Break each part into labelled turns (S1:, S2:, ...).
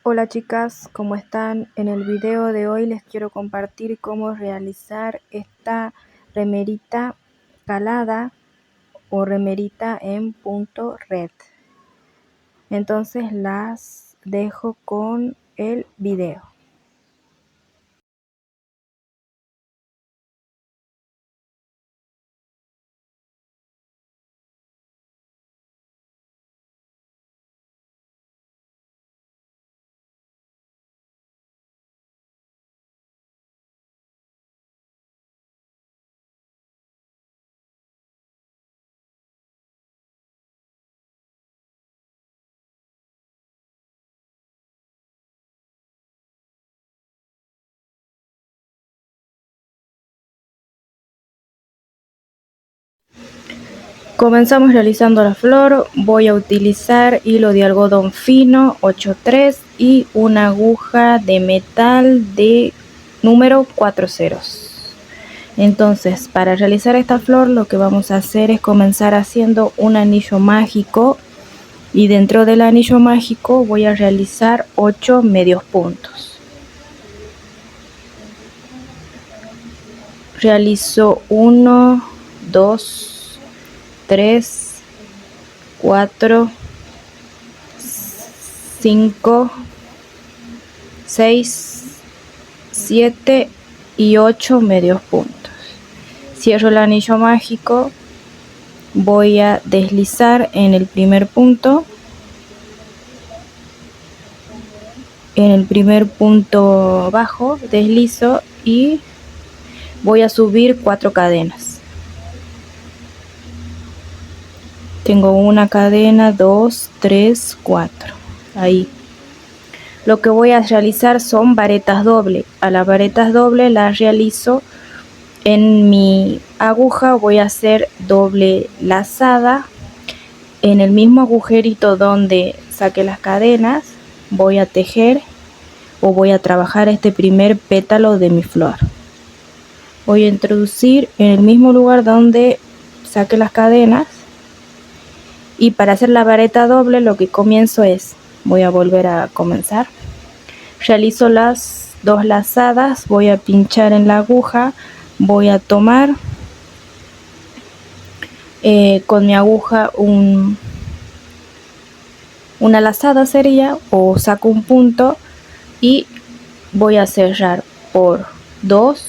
S1: Hola chicas, ¿cómo están? En el video de hoy les quiero compartir cómo realizar esta remerita calada o remerita en punto red. Entonces las dejo con el video. Comenzamos realizando la flor. Voy a utilizar hilo de algodón fino 8.3 y una aguja de metal de número 4 ceros. Entonces, para realizar esta flor lo que vamos a hacer es comenzar haciendo un anillo mágico, y dentro del anillo mágico voy a realizar 8 medios puntos. Realizo 1, 2, 3, 4, 5, 6, 7 y 8 medios puntos. Cierro el anillo mágico, voy a deslizar en el primer punto, bajo, deslizo y voy a subir 4 cadenas. Tengo una cadena, 2, 3, 4. Ahí. Lo que voy a realizar son varetas doble. A las varetas doble las realizo en mi aguja. Voy a hacer doble lazada en el mismo agujerito donde saqué las cadenas. Voy a tejer o voy a trabajar este primer pétalo de mi flor. Voy a introducir en el mismo lugar donde saqué las cadenas, y para hacer la vareta doble lo que comienzo es, voy a volver a comenzar, realizo las 2 lazadas, voy a pinchar en la aguja, voy a tomar con mi aguja una lazada sería, o saco un punto y voy a cerrar por 2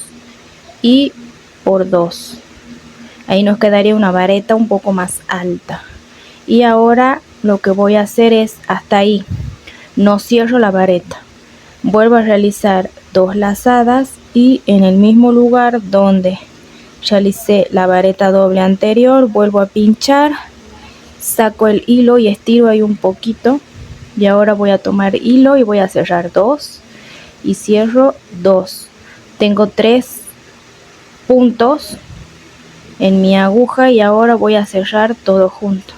S1: y por 2. Ahí nos quedaría una vareta un poco más alta. Y ahora lo que voy a hacer es hasta ahí, no cierro la vareta, vuelvo a realizar 2 lazadas y en el mismo lugar donde realicé la vareta doble anterior vuelvo a pinchar, saco el hilo y estiro ahí un poquito, y ahora voy a tomar hilo y voy a cerrar 2 y cierro 2. Tengo 3 puntos en mi aguja y ahora voy a cerrar todo junto.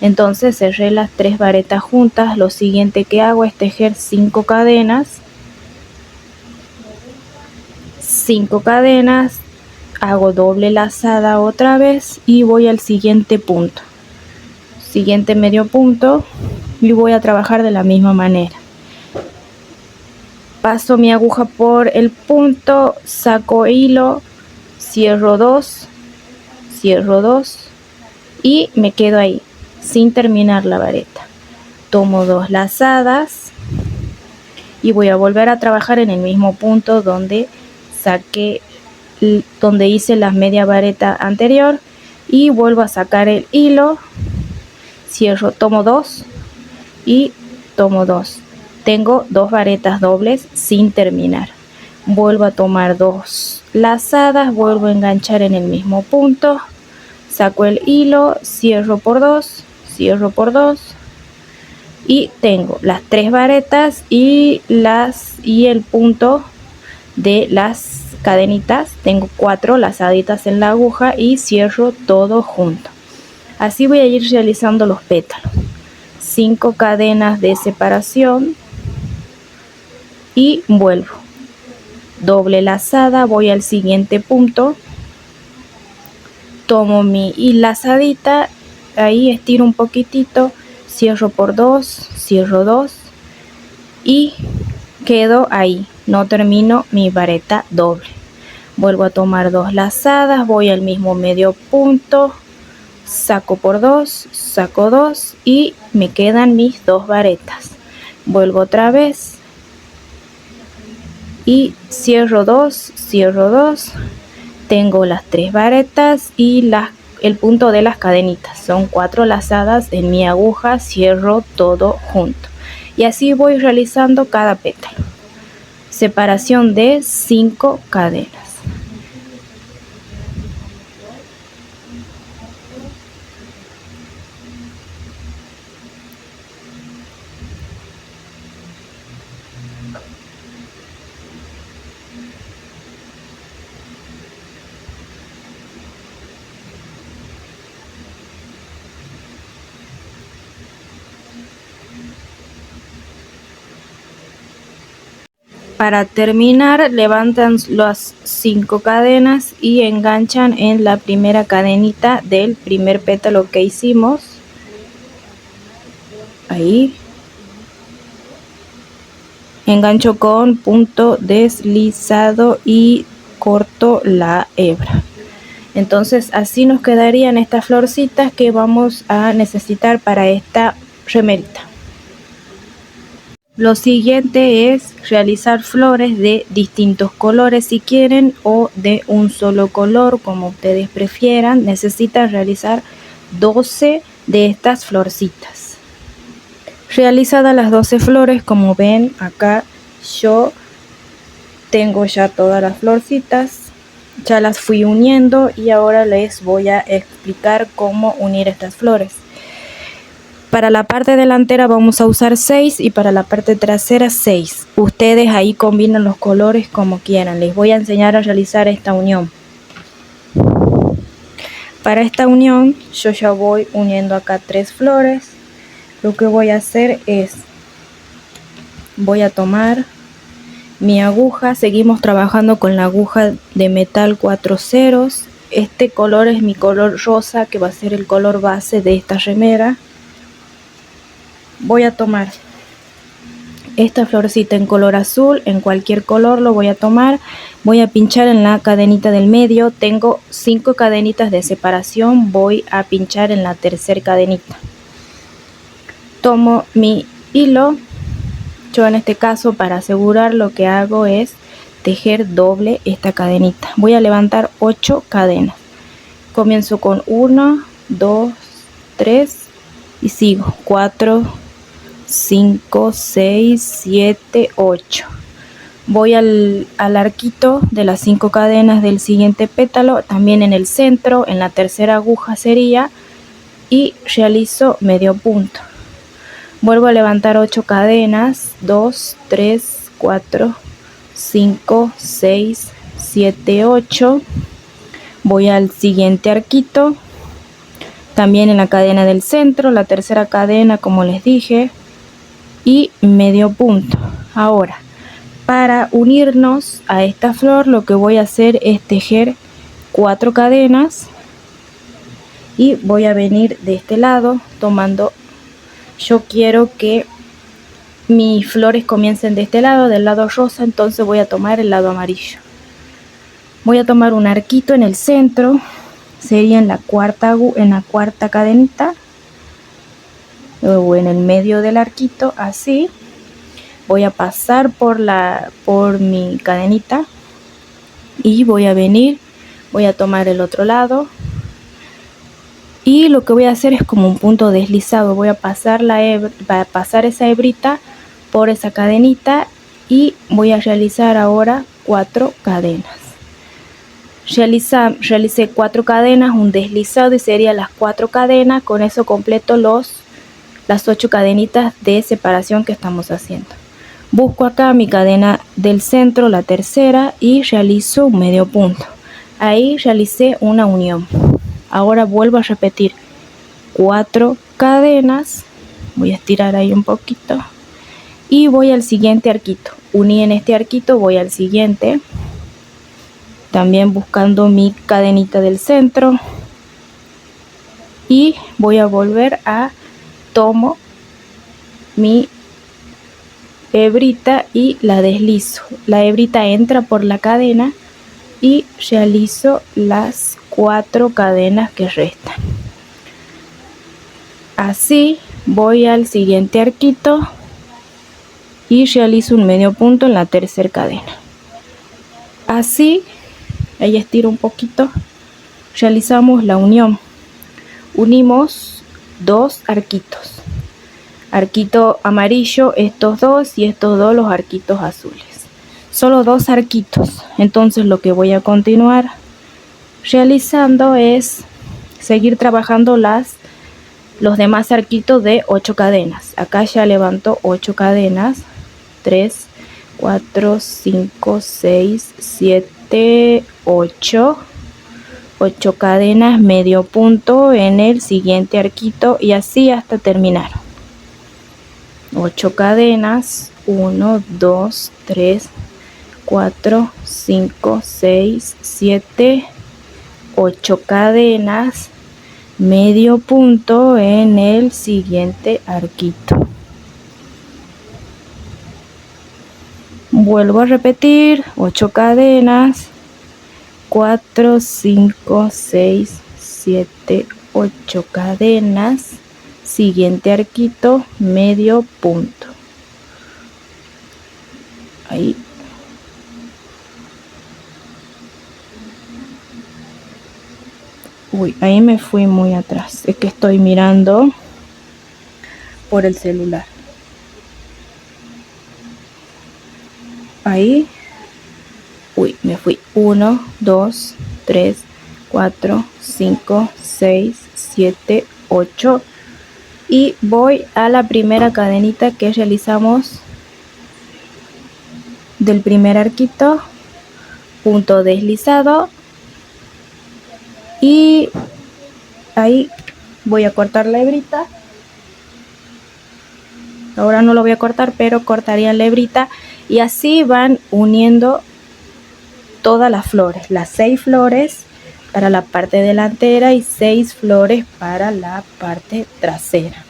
S1: Entonces cerré las 3 varetas juntas. Lo siguiente que hago es tejer 5 cadenas, 5 cadenas, hago doble lazada otra vez y voy al siguiente punto, siguiente medio punto, y voy a trabajar de la misma manera. Paso mi aguja por el punto, saco hilo, cierro 2, cierro 2 y me quedo ahí sin terminar la vareta. Tomo 2 lazadas y voy a volver a trabajar en el mismo punto donde saqué, donde hice la media vareta anterior, y vuelvo a sacar el hilo, cierro, tomo 2 y tomo 2. Tengo 2 varetas dobles sin terminar. Vuelvo a tomar 2 lazadas, vuelvo a enganchar en el mismo punto, saco el hilo, cierro por 2, cierro por 2 y tengo las 3 varetas y el punto de las cadenitas. Tengo 4 lazaditas en la aguja y cierro todo junto. Así voy a ir realizando los pétalos. 5 cadenas de separación y vuelvo, doble lazada, voy al siguiente punto, tomo mi lazadita, ahí estiro un poquitito, cierro por 2, cierro 2 y quedo ahí, no termino mi vareta doble. Vuelvo a tomar 2 lazadas, voy al mismo medio punto, saco por 2, saco 2 y me quedan mis 2 varetas. Vuelvo otra vez y cierro 2, cierro 2. Tengo las 3 varetas y el punto de las cadenitas. Son 4 lazadas en mi aguja, cierro todo junto. Y así voy realizando cada pétalo. Separación de 5 cadenas. Para terminar, levantan las 5 cadenas y enganchan en la primera cadenita del primer pétalo que hicimos. Ahí. Engancho con punto deslizado y corto la hebra. Entonces así nos quedarían estas florcitas que vamos a necesitar para esta remerita. Lo siguiente es realizar flores de distintos colores si quieren, o de un solo color como ustedes prefieran. Necesitan realizar 12 de estas florcitas. Realizadas las 12 flores, como ven acá, yo tengo ya todas las florcitas, ya las fui uniendo y ahora les voy a explicar cómo unir estas flores. Para la parte delantera vamos a usar 6 y para la parte trasera 6. Ustedes ahí combinan los colores como quieran. Les voy a enseñar a realizar esta unión. Para esta unión yo ya voy uniendo acá 3 flores. Lo que voy a hacer es, voy a tomar mi aguja. Seguimos trabajando con la aguja de metal 4 ceros. Este color es mi color rosa, que va a ser el color base de esta remera. Voy a tomar esta florcita en color azul, en cualquier color lo voy a tomar. Voy a pinchar en la cadenita del medio. Tengo 5 cadenitas de separación, voy a pinchar en la tercera cadenita. Tomo mi hilo. Yo en este caso, para asegurar, lo que hago es tejer doble esta cadenita. Voy a levantar 8 cadenas. Comienzo con 1, 2, 3 y sigo 4, 5, 6, 7, 8. Voy al arquito de las 5 cadenas del siguiente pétalo, también en el centro, en la tercera aguja sería, y realizo medio punto. Vuelvo a levantar 8 cadenas, 2, 3, 4, 5, 6, 7, 8. Voy al siguiente arquito, también en la cadena del centro, la tercera cadena como les dije, y medio punto. Ahora, para unirnos a esta flor, lo que voy a hacer es tejer 4 cadenas y voy a venir de este lado tomando. Yo quiero que mis flores comiencen de este lado, del lado rosa, entonces voy a tomar el lado amarillo. Voy a tomar un arquito en el centro, sería en la cuarta cadenita, o en el medio del arquito, así. Voy a pasar por mi cadenita y voy a venir, voy a tomar el otro lado. Y lo que voy a hacer es como un punto deslizado. Voy a pasar esa hebrita por esa cadenita y voy a realizar ahora 4 cadenas. Realicé 4 cadenas, un deslizado, y serían las 4 cadenas. Con eso completo las 8 cadenitas de separación que estamos haciendo. Busco acá mi cadena del centro, la tercera, y realizo un medio punto. Ahí realicé una unión. Ahora vuelvo a repetir 4 cadenas. Voy a estirar ahí un poquito y voy al siguiente arquito. Uní en este arquito, voy al siguiente, también buscando mi cadenita del centro, y voy a volver a tomo mi hebrita y la deslizo. La hebrita entra por la cadena y realizo las 4 cadenas que restan. Así voy al siguiente arquito y realizo un medio punto en la tercera cadena. Así, ahí estiro un poquito, realizamos la unión. Unimos 2 arquitos. Arquito amarillo, estos dos, y estos dos los arquitos azules. Solo 2 arquitos. Entonces lo que voy a continuar realizando es seguir trabajando los demás arquitos de 8 cadenas. Acá ya levanto 8 cadenas. 3, 4, 5, 6, 7, 8. 8 cadenas, medio punto en el siguiente arquito y así hasta terminar. 8 cadenas, 1, 2, 3, 4, 5, 6, 7, 8 cadenas, medio punto en el siguiente arquito. Vuelvo a repetir, 8 cadenas, 4, 5, 6, 7, 8 cadenas, siguiente arquito, medio punto. Ahí. Uy, ahí me fui muy atrás. Es que estoy mirando por el celular. Ahí. Uy, me fui. 1, 2, 3, 4, 5, 6, 7, 8. Y voy a la primera cadenita que realizamos del primer arquito. Punto deslizado. Y ahí voy a cortar la hebrita. Ahora no lo voy a cortar, pero cortaría la hebrita. Y así van uniendo todas las flores, las 6 flores para la parte delantera y 6 flores para la parte trasera.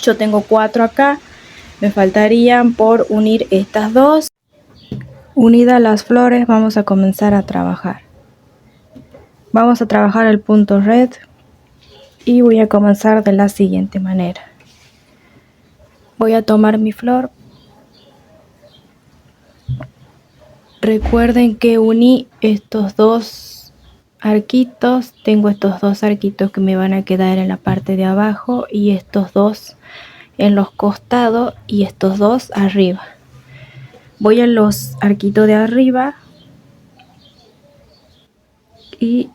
S1: Yo tengo 4 acá, me faltarían por unir estas dos. Unidas las flores, vamos a comenzar a trabajar. Vamos a trabajar el punto red y voy a comenzar de la siguiente manera. Voy a tomar mi flor. Recuerden que uní estos 2 arquitos. Tengo estos 2 arquitos que me van a quedar en la parte de abajo y estos 2 en los costados y estos 2 arriba. Voy a los arquitos de arriba y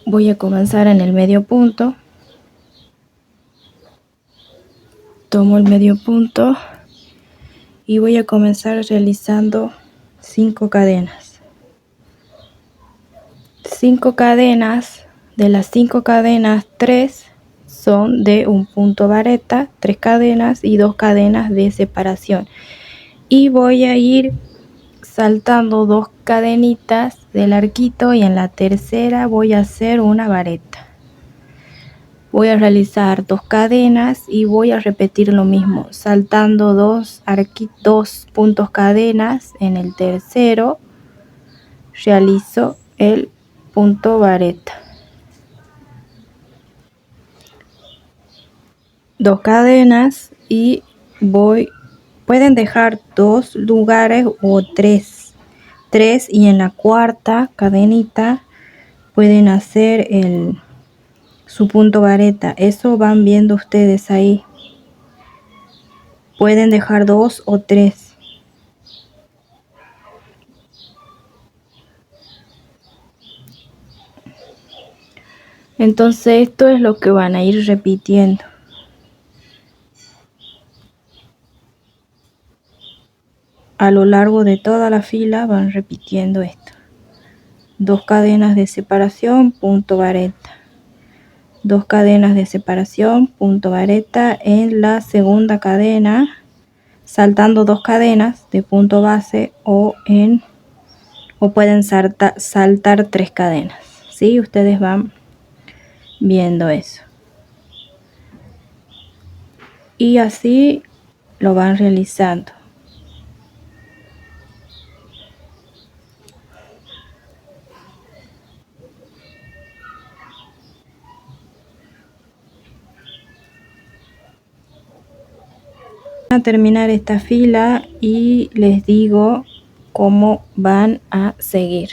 S1: voy a comenzar en el medio punto. Tomo el medio punto y voy a comenzar realizando 5 cadenas. 5 cadenas, de las 5 cadenas 3 son de un punto vareta, 3 cadenas y 2 cadenas de separación. Y voy a ir saltando 2 cadenitas del arquito y en la tercera voy a hacer una vareta. Voy a realizar 2 cadenas y voy a repetir lo mismo, saltando 2 puntos cadenas. En el tercero realizo el punto vareta. 2 cadenas y pueden dejar 2 lugares o 3 y en la cuarta cadenita pueden hacer su punto vareta. Eso van viendo ustedes ahí. Pueden dejar 2 o 3. Entonces esto es lo que van a ir repitiendo. A lo largo de toda la fila van repitiendo esto. 2 cadenas de separación, punto vareta. 2 cadenas de separación, punto vareta en la segunda cadena, saltando 2 cadenas de punto base o pueden saltar 3 cadenas. ¿Sí? Ustedes van viendo eso. Y así lo van realizando. A terminar esta fila y les digo cómo van a seguir.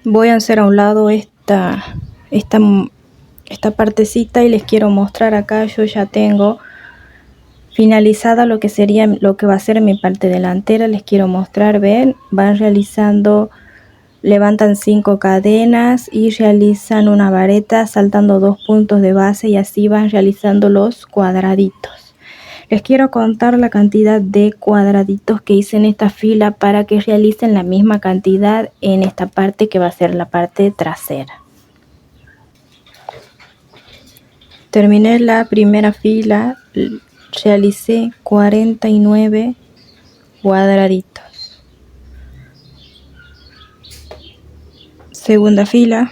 S1: Voy a hacer a un lado esta partecita y les quiero mostrar acá. Yo ya tengo finalizada lo que va a ser mi parte delantera. Les quiero mostrar, ven, van realizando, levantan 5 cadenas y realizan una vareta saltando 2 puntos de base y así van realizando los cuadraditos. Les quiero contar la cantidad de cuadraditos que hice en esta fila para que realicen la misma cantidad en esta parte que va a ser la parte trasera. Terminé la primera fila, realicé 49 cuadraditos. Segunda fila,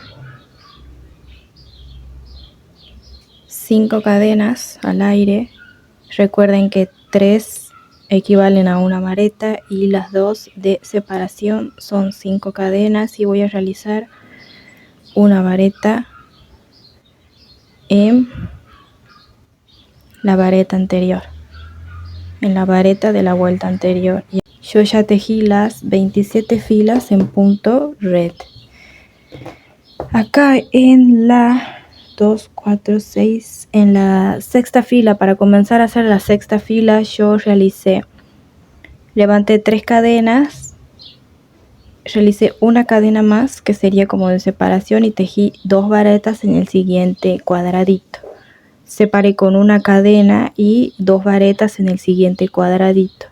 S1: 5 cadenas al aire. Recuerden que 3 equivalen a una vareta y las 2 de separación son 5 cadenas y voy a realizar una vareta en la vareta anterior, en la vareta de la vuelta anterior. Yo ya tejí las 27 filas en punto red. Acá en la 2, 4, 6, en la sexta fila, para comenzar a hacer la sexta fila, yo levanté 3 cadenas, realicé una cadena más que sería como de separación y tejí 2 varetas en el siguiente cuadradito. Separé con una cadena y 2 varetas en el siguiente cuadradito.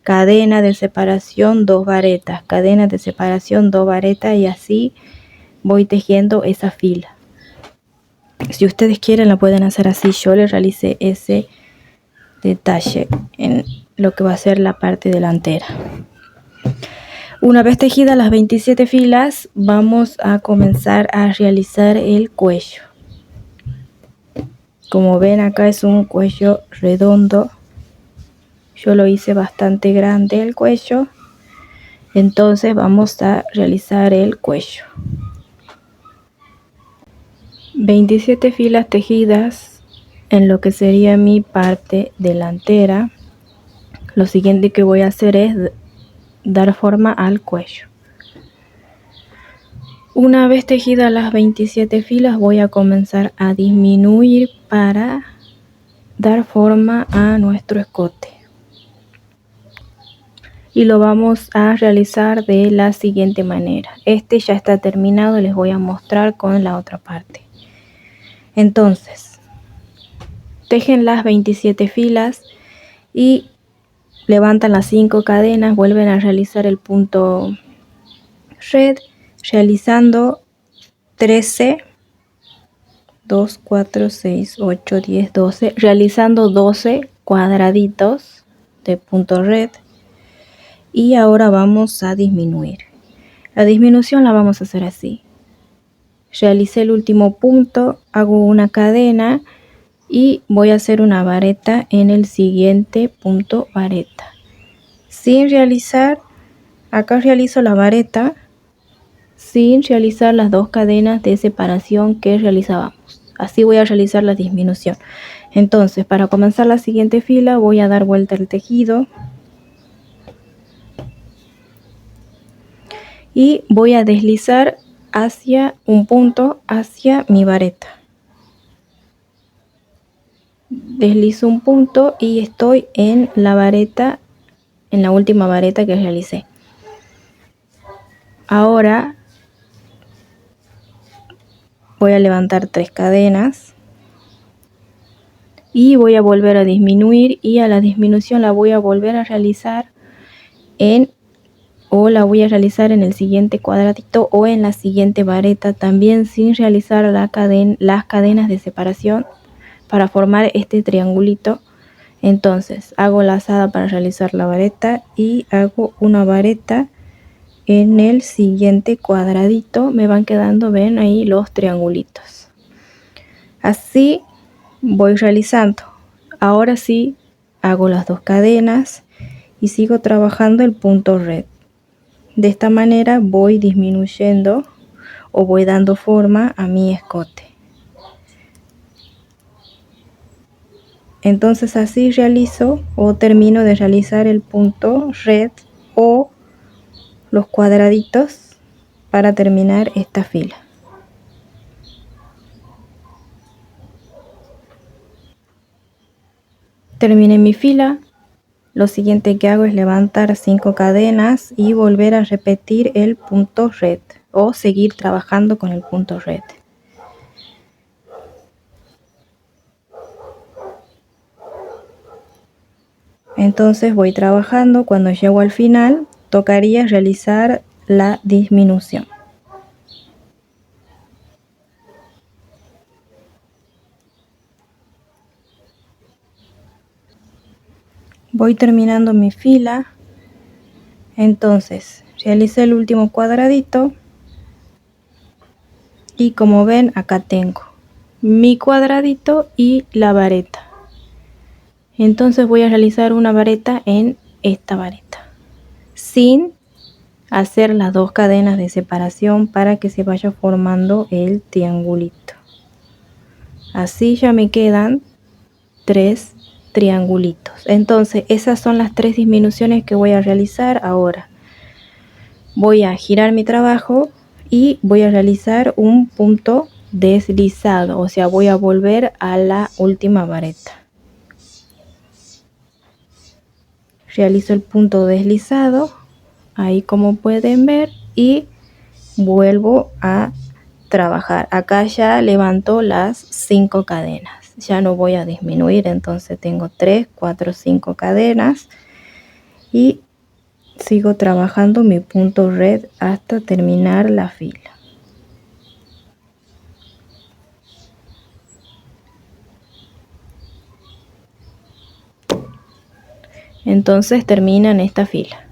S1: Cadena de separación, 2 varetas, cadena de separación, 2 varetas y así voy tejiendo esa fila. Si ustedes quieren la pueden hacer así. Yo le realicé ese detalle en lo que va a ser la parte delantera. Una vez tejidas las 27 filas, vamos a comenzar a realizar el cuello. Como ven, acá es un cuello redondo. Yo lo hice bastante grande el cuello. Entonces vamos a realizar el cuello. 27 filas tejidas en lo que sería mi parte delantera. Lo siguiente que voy a hacer es dar forma al cuello. Una vez tejidas las 27 filas voy a comenzar a disminuir para dar forma a nuestro escote. Y lo vamos a realizar de la siguiente manera. Este ya está terminado, les voy a mostrar con la otra parte. Entonces, tejen las 27 filas y levantan las 5 cadenas, vuelven a realizar el punto red, realizando 13, 2, 4, 6, 8, 10, 12, realizando 12 cuadraditos de punto red. Y ahora vamos a disminuir. La disminución la vamos a hacer así. Realicé el último punto, hago una cadena y voy a hacer una vareta en el siguiente punto vareta. Sin realizar, acá realizo la vareta sin realizar las 2 cadenas de separación que realizábamos. Así voy a realizar la disminución. Entonces, para comenzar la siguiente fila voy a dar vuelta al tejido y voy a deslizar hacia un punto, hacia mi vareta. Deslizo un punto y estoy en la vareta, en la última vareta que realicé. Ahora voy a levantar 3 cadenas y voy a volver a disminuir, y a la disminución la voy a volver a realizar la voy a realizar en el siguiente cuadradito o en la siguiente vareta, también sin realizar las cadenas de separación para formar este triangulito. Entonces hago lazada para realizar la vareta y hago una vareta en el siguiente cuadradito. Me van quedando, ven ahí los triangulitos. Así voy realizando. Ahora sí hago las 2 cadenas y sigo trabajando el punto red. De esta manera voy disminuyendo o voy dando forma a mi escote. Entonces así realizo o termino de realizar el punto red o los cuadraditos para terminar esta fila. Terminé mi fila. Lo siguiente que hago es levantar 5 cadenas y volver a repetir el punto red o seguir trabajando con el punto red. Entonces voy trabajando. Cuando llego al final tocaría realizar la disminución. Voy terminando mi fila. Entonces realicé el último cuadradito y como ven acá tengo mi cuadradito y la vareta. Entonces voy a realizar una vareta en esta vareta sin hacer las 2 cadenas de separación para que se vaya formando el triangulito. Así ya me quedan 3 triangulitos. Entonces esas son las 3 disminuciones que voy a realizar ahora. Voy a girar mi trabajo y voy a realizar un punto deslizado, o sea, voy a volver a la última vareta. Realizo el punto deslizado, ahí como pueden ver, y vuelvo a trabajar. Acá ya levanto las 5 cadenas, ya no voy a disminuir, entonces tengo 3, 4, 5 cadenas y sigo trabajando mi punto red hasta terminar la fila. Entonces terminan esta fila.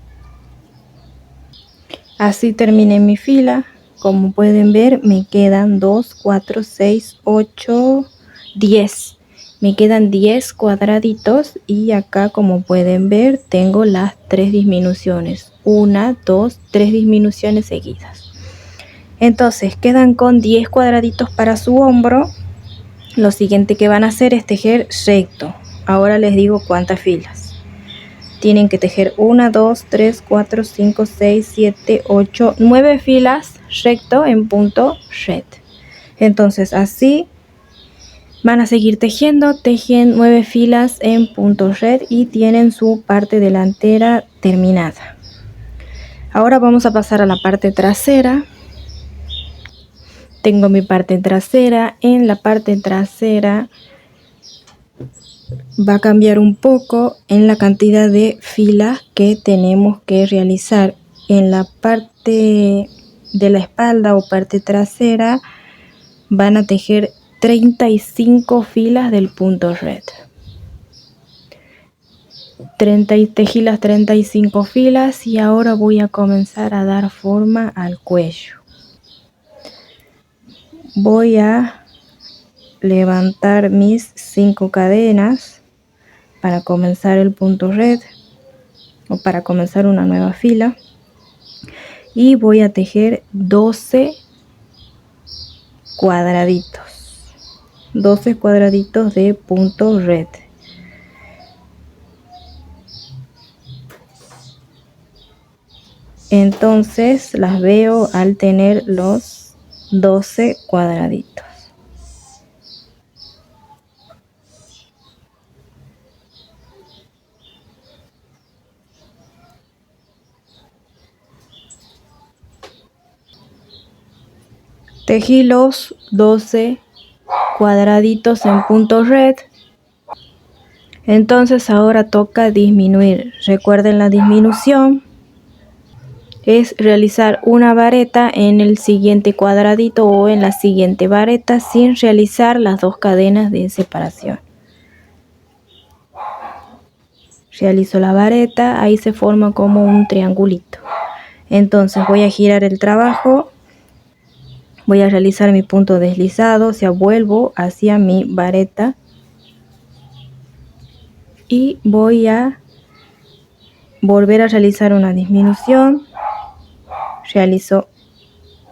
S1: Así terminé mi fila. Como pueden ver me quedan 2, 4, 6, 8, 10. Me quedan 10 cuadraditos y acá como pueden ver tengo las 3 disminuciones. 1, 2, 3 disminuciones seguidas. Entonces quedan con 10 cuadraditos para su hombro. Lo siguiente que van a hacer es tejer recto. Ahora les digo cuántas filas. Tienen que tejer 1, 2, 3, 4, 5, 6, 7, 8, 9 filas recto en punto red. Entonces así van a seguir tejiendo, tejen 9 filas en punto red y tienen su parte delantera terminada. Ahora vamos a pasar a la parte trasera. Tengo mi parte trasera. En la parte trasera va a cambiar un poco en la cantidad de filas que tenemos que realizar. En la parte de la espalda o parte trasera van a tejer 35 filas del punto red. Tejí las 35 filas y ahora voy a comenzar a dar forma al cuello. Voy a levantar mis 5 cadenas para comenzar el punto red o para comenzar una nueva fila y voy a tejer 12 cuadraditos de punto red. Entonces las veo al tener los 12 cuadraditos. Tejí los 12 cuadraditos en punto red. Entonces ahora toca disminuir. Recuerden, la disminución es realizar una vareta en el siguiente cuadradito o en la siguiente vareta sin realizar las 2 cadenas de separación. Realizo la vareta, ahí se forma como un triangulito. Entonces voy a girar el trabajo. Voy a realizar mi punto deslizado, o sea, vuelvo hacia mi vareta y voy a volver a realizar una disminución. Realizo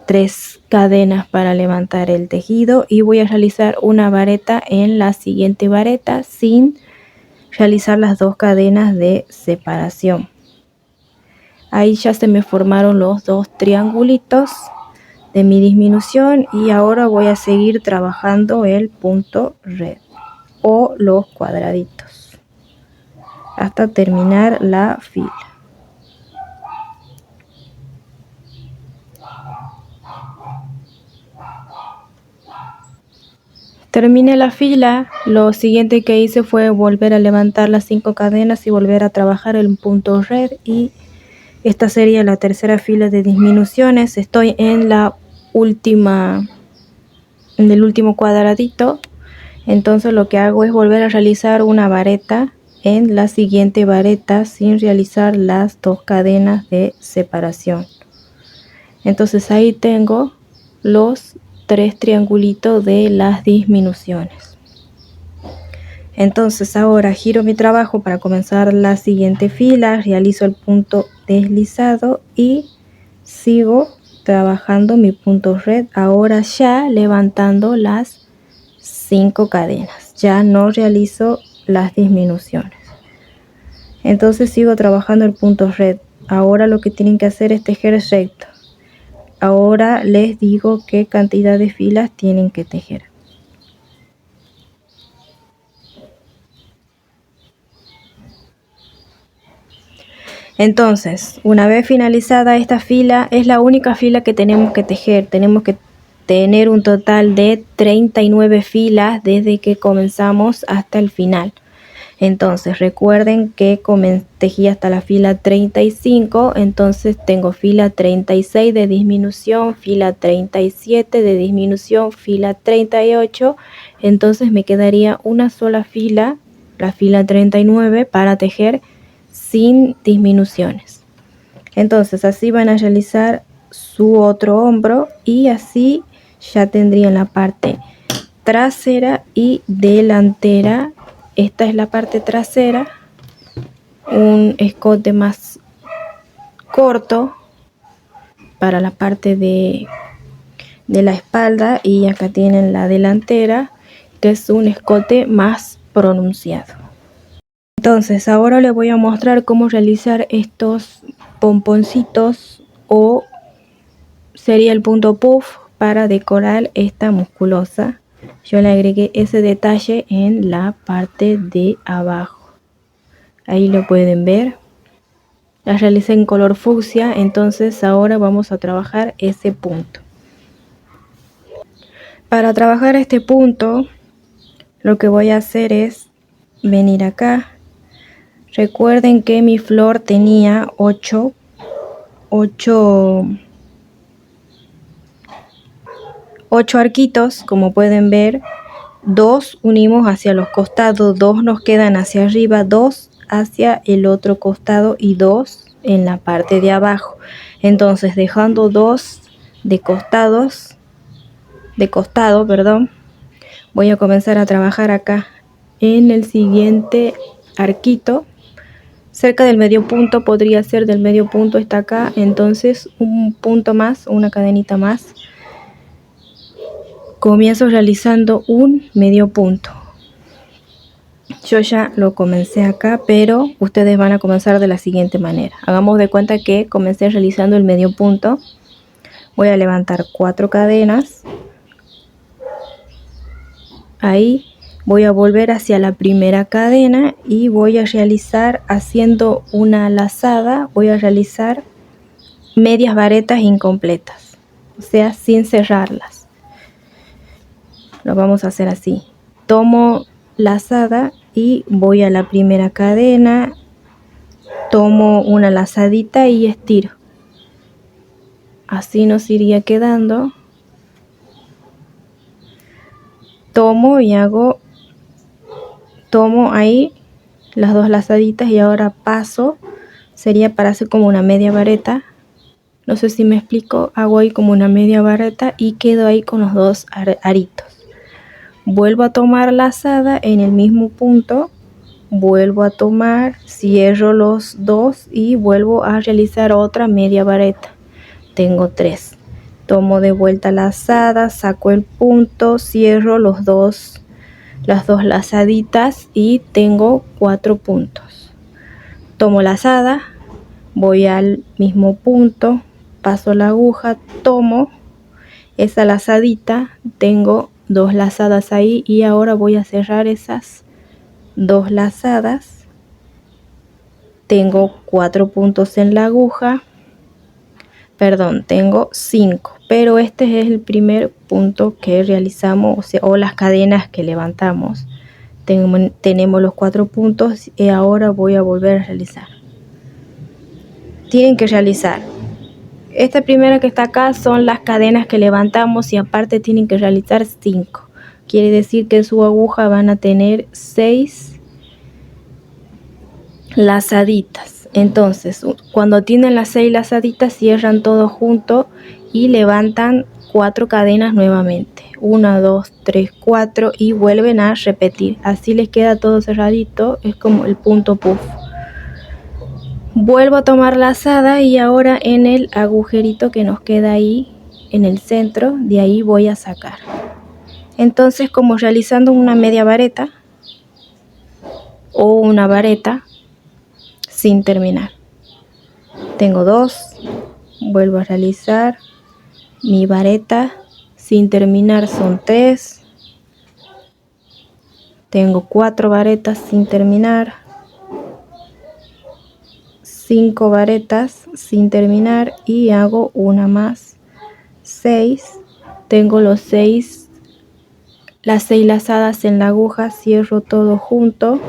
S1: 3 cadenas para levantar el tejido y voy a realizar una vareta en la siguiente vareta sin realizar las 2 cadenas de separación. Ahí ya se me formaron los 2 triangulitos de mi disminución y ahora voy a seguir trabajando el punto red o los cuadraditos hasta terminar la fila. Terminé la fila, lo siguiente que hice fue volver a levantar las 5 cadenas y volver a trabajar el punto red, y esta sería la tercera fila de disminuciones. Estoy en el último cuadradito, entonces lo que hago es volver a realizar una vareta en la siguiente vareta sin realizar las 2 cadenas de separación. Entonces ahí tengo los 3 triangulitos de las disminuciones. Entonces ahora giro mi trabajo para comenzar la siguiente fila, realizo el punto deslizado y sigo trabajando mi punto red, ahora ya levantando las 5 cadenas, ya no realizo las disminuciones. Entonces sigo trabajando el punto red. Ahora lo que tienen que hacer es tejer recto. Ahora les digo qué cantidad de filas tienen que tejer. Entonces, una vez finalizada esta fila, es la única fila que tenemos que tejer. Tenemos que tener un total de 39 filas desde que comenzamos hasta el final. Entonces recuerden que tejí hasta la fila 35, entonces tengo fila 36 de disminución, fila 37 de disminución, fila 38, entonces me quedaría una sola fila, la fila 39, para tejer sin disminuciones. Entonces así van a realizar su otro hombro y así ya tendrían la parte trasera y delantera. Esta es la parte trasera, un escote más corto para la parte de la espalda, y acá tienen la delantera, que es un escote más pronunciado. Entonces ahora les voy a mostrar cómo realizar estos pomponcitos, o sería el punto puff, para decorar esta musculosa. Yo le agregué ese detalle en la parte de abajo. Ahí lo pueden ver. La realicé en color fucsia, entonces ahora vamos a trabajar ese punto. Para trabajar este punto, lo que voy a hacer es venir acá. Recuerden que mi flor tenía 8 arquitos, como pueden ver. 2 unimos hacia los costados, 2 nos quedan hacia arriba, 2 hacia el otro costado y 2 en la parte de abajo. Entonces dejando 2 de costado, voy a comenzar a trabajar acá en el siguiente arquito, cerca del medio punto. Podría ser del medio punto, está acá, entonces un punto más, una cadenita más. Comienzo realizando un medio punto. Yo ya lo comencé acá, pero ustedes van a comenzar de la siguiente manera. Hagamos de cuenta que comencé realizando el medio punto. Voy a levantar 4 cadenas. Ahí voy a volver hacia la primera cadena y voy a realizar, haciendo una lazada, voy a realizar medias varetas incompletas, o sea, sin cerrarlas. Lo vamos a hacer así. Tomo lazada y voy a la primera cadena, tomo una lazadita y estiro. Así nos iría quedando. Tomo y tomo ahí las 2 lazaditas y ahora paso. Sería para hacer como una media vareta. No sé si me explico. Hago ahí como una media vareta y quedo ahí con los 2 aritos. Vuelvo a tomar lazada en el mismo punto, vuelvo a tomar, cierro los dos y vuelvo a realizar otra media vareta. Tengo 3. Tomo de vuelta lazada, saco el punto, cierro las dos lazaditas y tengo 4 puntos. Tomo lazada, voy al mismo punto, paso la aguja, tomo esa lazadita, tengo 2 lazadas ahí y ahora voy a cerrar esas 2 lazadas. Tengo 4 puntos en la aguja, perdón, tengo 5, pero este es el primer punto que realizamos, o las cadenas que levantamos. Tenemos los 4 puntos y ahora voy a volver a realizar. Tienen que realizar. Esta primera que está acá son las cadenas que levantamos y aparte tienen que realizar 5. Quiere decir que en su aguja van a tener 6 lazaditas. Entonces, cuando tienen las 6 lazaditas, cierran todo junto y levantan 4 cadenas nuevamente. 1, 2, 3, 4 y vuelven a repetir. Así les queda todo cerradito, es como el punto puff. Vuelvo a tomar lazada y ahora en el agujerito que nos queda ahí en el centro, de ahí voy a sacar. Entonces, como realizando una media vareta o una vareta sin terminar. Tengo 2, vuelvo a realizar mi vareta sin terminar, son 3. Tengo 4 varetas sin terminar, 5 varetas sin terminar y hago una más, 6. Tengo las 6 lazadas en la aguja, cierro todo junto,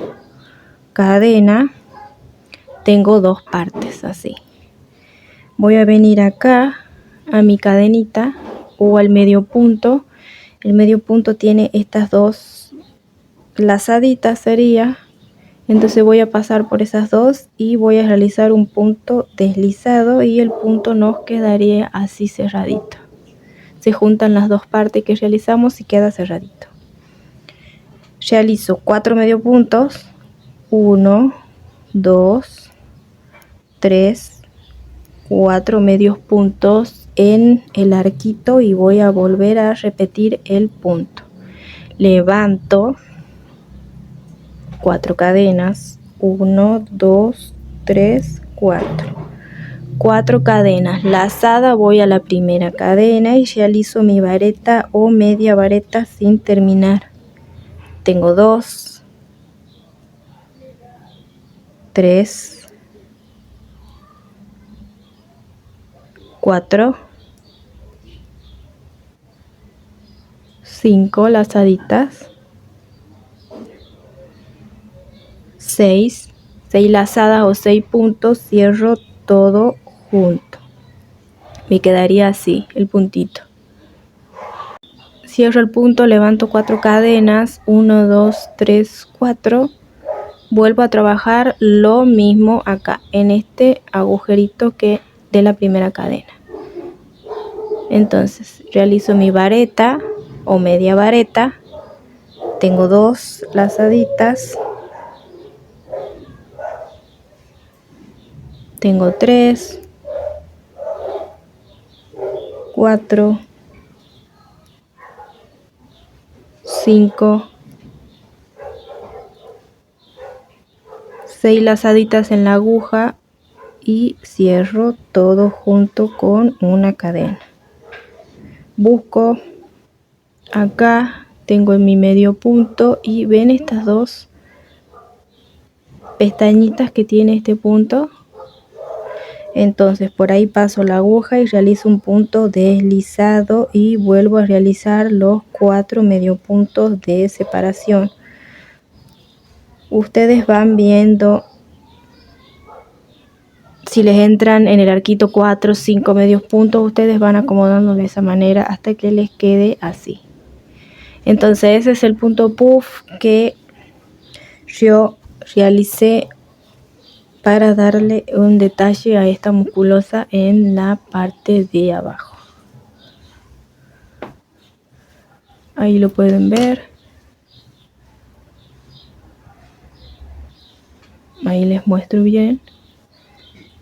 S1: cadena, tengo 2 partes así. Voy a venir acá a mi cadenita o al medio punto. El medio punto tiene estas 2 lazaditas sería, entonces voy a pasar por esas 2 y voy a realizar un punto deslizado y el punto nos quedaría así cerradito. Se juntan las 2 partes que realizamos y queda cerradito. Realizo 4 medio puntos, 1, 2, 3, 4 medios puntos en el arquito y voy a volver a repetir el punto. Levanto 4 cadenas, 1, 2, 3, 4. 4 cadenas, lazada voy a la primera cadena y realizo mi vareta o media vareta sin terminar. Tengo 2, 3, 4, 5 lazaditas, 6 lazadas o 6 puntos, cierro todo junto. Me quedaría así el puntito. Cierro el punto, levanto 4 cadenas, 1, 2, 3, 4. Vuelvo a trabajar lo mismo acá, en este agujerito que de la primera cadena. Entonces, realizo mi vareta o media vareta. Tengo 2 lazaditas. Tengo 3, 4, 5, 6 lazaditas en la aguja y cierro todo junto con una cadena. Busco acá, tengo en mi medio punto y ven estas 2 pestañitas que tiene este punto. Entonces por ahí paso la aguja y realizo un punto deslizado y vuelvo a realizar los 4 medio puntos de separación. Ustedes van viendo si les entran en el arquito 4 o 5 medios puntos, ustedes van acomodando de esa manera hasta que les quede así. Entonces ese es el punto puff que yo realicé para darle un detalle a esta musculosa en la parte de abajo. Ahí lo pueden ver. Ahí les muestro bien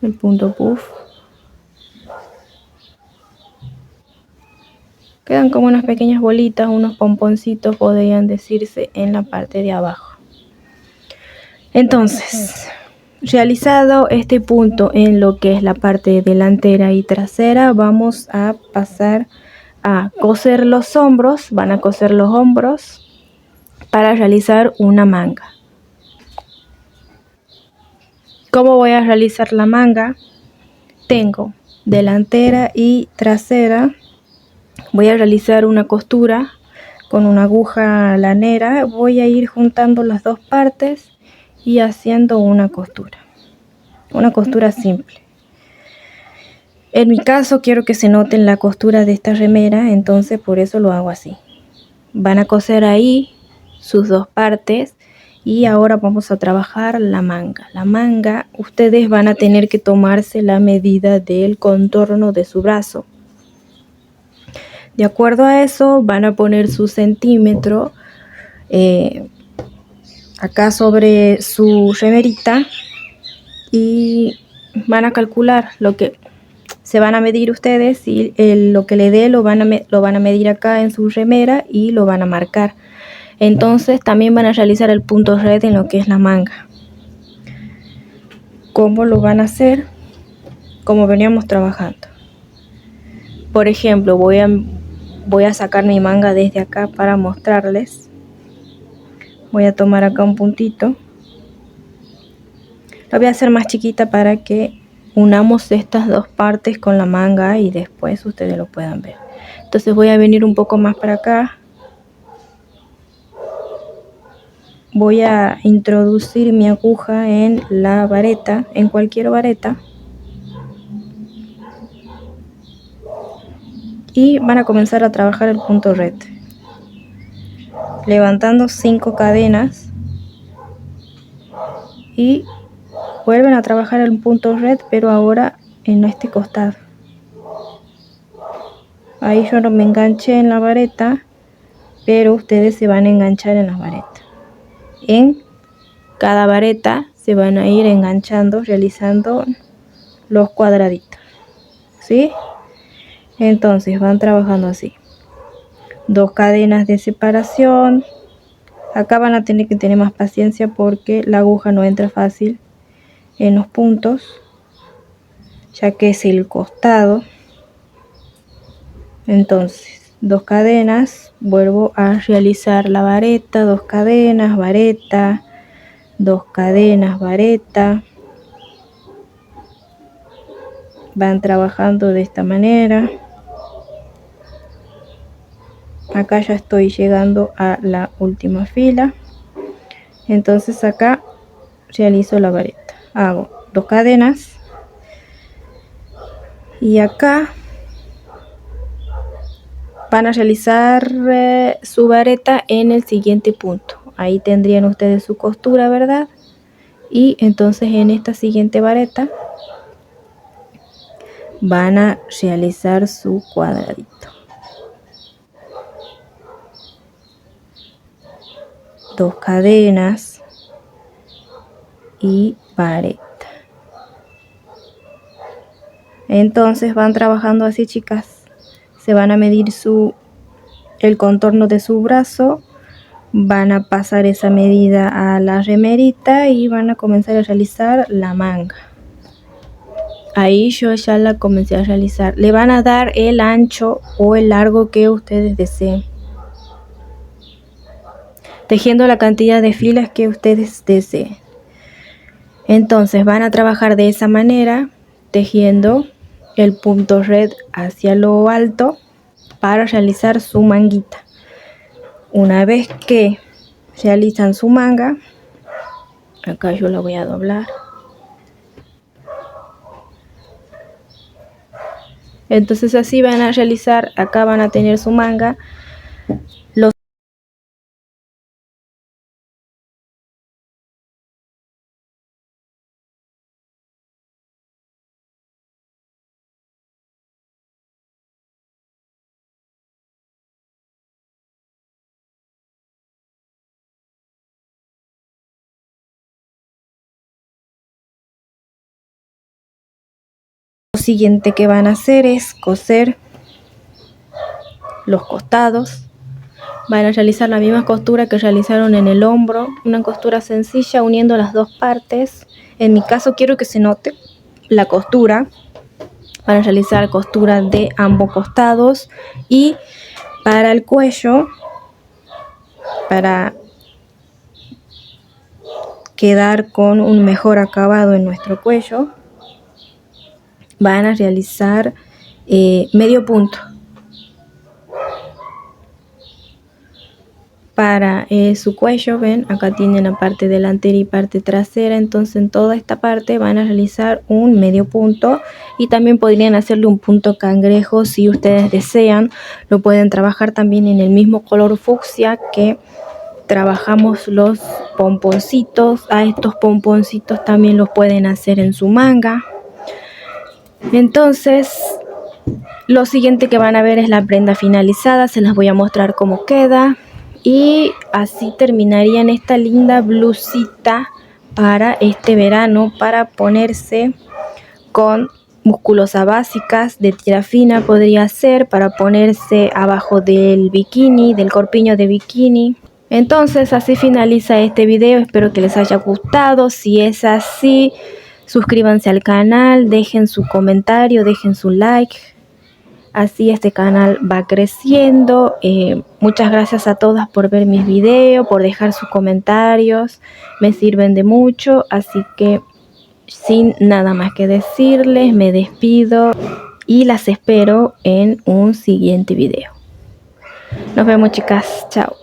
S1: el punto puff. Quedan como unas pequeñas bolitas, unos pomponcitos podrían decirse en la parte de abajo. Entonces, realizado este punto en lo que es la parte delantera y trasera, vamos a pasar a coser los hombros. Van a coser los hombros para realizar una manga. ¿Cómo voy a realizar la manga? Tengo delantera y trasera. Voy a realizar una costura con una aguja lanera. Voy a ir juntando las dos partes y haciendo una costura simple. En mi caso quiero que se note la costura de esta remera, entonces por eso lo hago así. Van a coser ahí sus dos partes y ahora vamos a trabajar la manga. La manga, ustedes van a tener que tomarse la medida del contorno de su brazo. De acuerdo a eso van a poner su centímetro acá sobre su remerita y van a calcular lo que se van a medir ustedes y lo que le dé lo van a medir acá en su remera y lo van a marcar. Entonces también van a realizar el punto red en lo que es la manga. ¿Cómo lo van a hacer? Como veníamos trabajando. Por ejemplo, voy a sacar mi manga desde acá para mostrarles. Voy a tomar acá un puntito. La voy a hacer más chiquita para que unamos estas dos partes con la manga y después ustedes lo puedan ver. Entonces voy a venir un poco más para acá. Voy a introducir mi aguja en la vareta, en cualquier vareta. Y van a comenzar a trabajar el punto red. Levantando 5 cadenas. Y vuelven a trabajar el punto red, pero ahora en este costado. Ahí yo no me enganché en la vareta, pero ustedes se van a enganchar en las varetas. En cada vareta se van a ir enganchando, realizando los cuadraditos, ¿sí? Entonces van trabajando así. 2 cadenas de separación. Acá van a tener que tener más paciencia porque la aguja no entra fácil en los puntos, ya que es el costado. Entonces 2 cadenas, vuelvo a realizar la vareta, 2 cadenas, vareta, 2 cadenas, vareta. Van trabajando de esta manera. Acá ya estoy llegando a la última fila. Entonces acá realizo la vareta. Hago 2 cadenas. Y acá van a realizar su vareta en el siguiente punto. Ahí tendrían ustedes su costura, ¿verdad? Y entonces en esta siguiente vareta van a realizar su cuadradito. 2 cadenas y vareta. Entonces van trabajando así, chicas. Se van a medir el contorno de su brazo. Van a pasar esa medida a la remerita y van a comenzar a realizar la manga. Ahí yo ya la comencé a realizar. Le van a dar el ancho o el largo que ustedes deseen, tejiendo la cantidad de filas que ustedes deseen. Entonces van a trabajar de esa manera, tejiendo el punto red hacia lo alto para realizar su manguita. Una vez que realizan su manga, acá yo la voy a doblar. Entonces así van a realizar, acá van a tener su manga. Lo siguiente que van a hacer es coser los costados. Van a realizar la misma costura que realizaron en el hombro, una costura sencilla uniendo las dos partes. En mi caso quiero que se note la costura. Van a realizar costura de ambos costados y para el cuello, para quedar con un mejor acabado en nuestro cuello, van a realizar medio punto. Para su cuello, ven, acá tienen la parte delantera y parte trasera, entonces en toda esta parte van a realizar un medio punto y también podrían hacerle un punto cangrejo si ustedes desean. Lo pueden trabajar también en el mismo color fucsia que trabajamos los pomponcitos. A estos pomponcitos también los pueden hacer en su manga. Entonces lo siguiente que van a ver es la prenda finalizada, se las voy a mostrar cómo queda. Y así terminarían esta linda blusita para este verano, para ponerse con musculosas básicas de tira fina, podría ser para ponerse abajo del bikini, del corpiño de bikini. Entonces así finaliza este video, espero que les haya gustado. Si es así, suscríbanse al canal, dejen su comentario, dejen su like. Así este canal va creciendo. Muchas gracias a todas por ver mis videos, por dejar sus comentarios. Me sirven de mucho. Así que sin nada más que decirles, me despido y las espero en un siguiente video. Nos vemos, chicas. Chao.